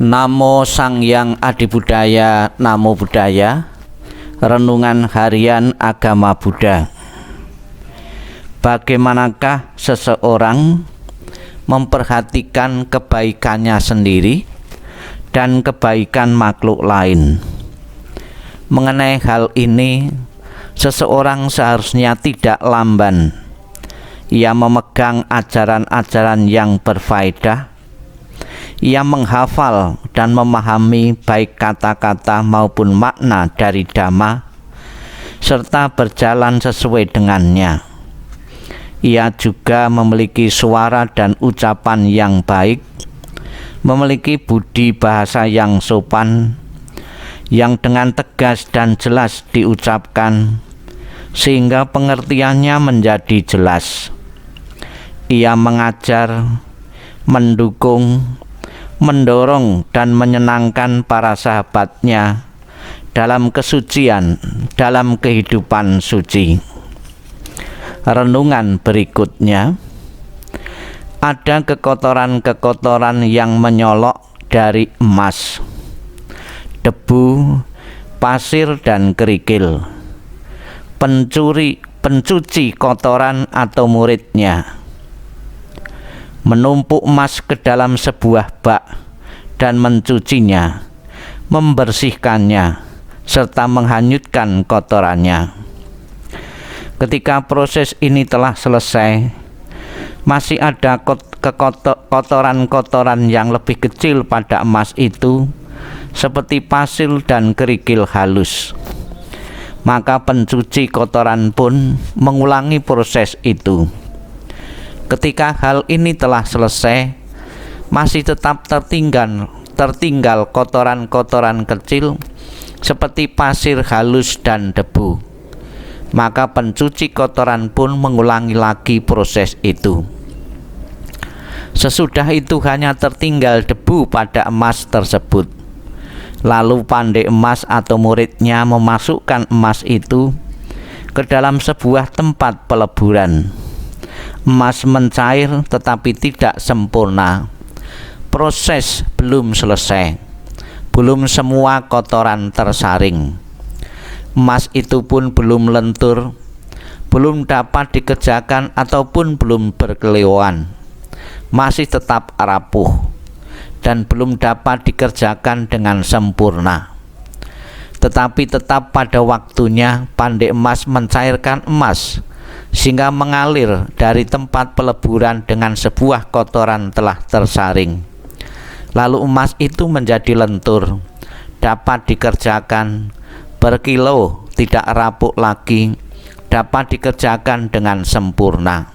Namo Sang Hyang Adibudaya, Namo Buddhaya. Renungan Harian Agama Buddha. Bagaimanakah seseorang memperhatikan kebaikannya sendiri dan kebaikan makhluk lain? Mengenai hal ini, seseorang seharusnya tidak lamban. Ia memegang ajaran-ajaran yang berfaedah. Ia menghafal dan memahami baik kata-kata maupun makna dari Dhamma, serta berjalan sesuai dengannya. Ia juga memiliki suara dan ucapan yang baik, memiliki budi bahasa yang sopan, yang dengan tegas dan jelas diucapkan, sehingga pengertiannya menjadi jelas. Ia mengajar, mendukung, mendorong dan menyenangkan para sahabatnya dalam kesucian, dalam kehidupan suci. Renungan berikutnya, ada kekotoran-kekotoran yang menyolok dari emas, debu, pasir dan kerikil. Pencuci kotoran atau muridnya menumpuk emas ke dalam sebuah bak dan mencucinya, membersihkannya, serta menghanyutkan kotorannya. Ketika proses ini telah selesai, masih ada kotoran-kotoran yang lebih kecil pada emas itu, seperti pasir dan kerikil halus. Maka pencuci kotoran pun mengulangi proses itu. Ketika hal ini telah selesai, masih tetap tertinggal kotoran-kotoran kecil seperti pasir halus dan debu. Maka pencuci kotoran pun mengulangi lagi proses itu. Sesudah itu hanya tertinggal debu pada emas tersebut. Lalu pandai emas atau muridnya memasukkan emas itu ke dalam sebuah tempat peleburan. Emas mencair tetapi tidak sempurna. Proses belum selesai. Belum semua kotoran tersaring. Emas itu pun belum lentur, belum dapat dikerjakan ataupun belum berkilauan. Masih tetap rapuh dan belum dapat dikerjakan dengan sempurna. Tetapi tetap pada waktunya pandai emas mencairkan emas, sehingga mengalir dari tempat peleburan dengan sebuah kotoran telah tersaring. Lalu emas itu menjadi lentur, dapat dikerjakan, berkilau, tidak rapuh lagi, dapat dikerjakan dengan sempurna.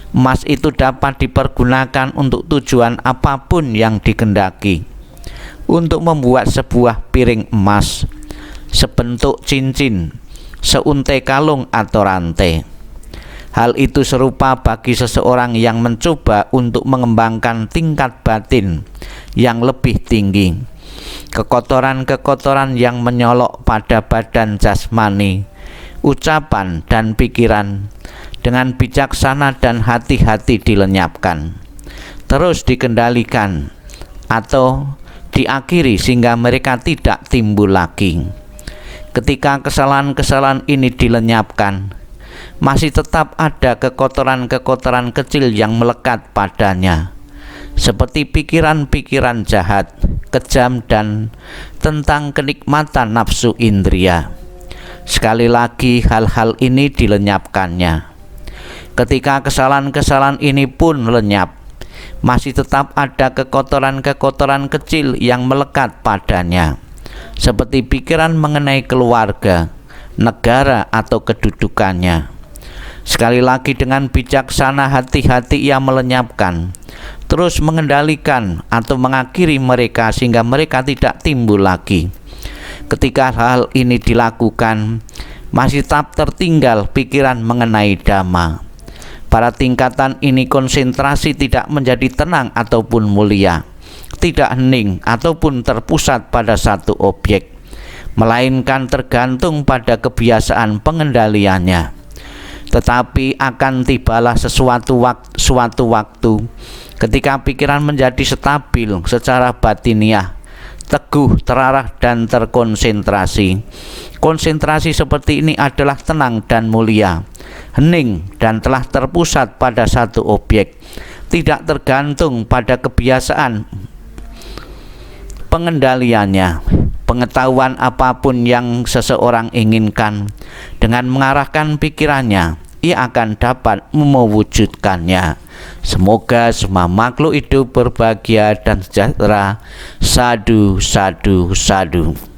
Emas itu dapat dipergunakan untuk tujuan apapun yang dikehendaki. Untuk membuat sebuah piring emas, sebentuk cincin, seuntai kalung atau rantai. Hal itu serupa bagi seseorang yang mencoba untuk mengembangkan tingkat batin yang lebih tinggi. Kekotoran-kekotoran yang menyolok pada badan jasmani, ucapan dan pikiran dengan bijaksana dan hati-hati dilenyapkan, terus dikendalikan atau diakhiri sehingga mereka tidak timbul lagi. Ketika kesalahan-kesalahan ini dilenyapkan, masih tetap ada kekotoran-kekotoran kecil yang melekat padanya, seperti pikiran-pikiran jahat, kejam, dan tentang kenikmatan nafsu indria. Sekali lagi hal-hal ini dilenyapkannya. Ketika kesalahan-kesalahan ini pun lenyap, masih tetap ada kekotoran-kekotoran kecil yang melekat padanya, seperti pikiran mengenai keluarga, negara, atau kedudukannya. Sekali lagi dengan bijaksana hati-hati ia melenyapkan, terus mengendalikan atau mengakhiri mereka sehingga mereka tidak timbul lagi. Ketika hal ini dilakukan, masih tetap tertinggal pikiran mengenai Dhamma. Pada tingkatan ini konsentrasi tidak menjadi tenang ataupun mulia, tidak hening ataupun terpusat pada satu objek, melainkan tergantung pada kebiasaan pengendaliannya. Tetapi akan tibalah suatu waktu ketika pikiran menjadi stabil secara batiniah, teguh, terarah, dan terkonsentrasi. Konsentrasi seperti ini adalah tenang dan mulia, hening dan telah terpusat pada satu objek, tidak tergantung pada kebiasaan pengendaliannya. Pengetahuan apapun yang seseorang inginkan, dengan mengarahkan pikirannya, ia akan dapat mewujudkannya. Semoga semua makhluk hidup berbahagia dan sejahtera. Sadu, sadu, sadu.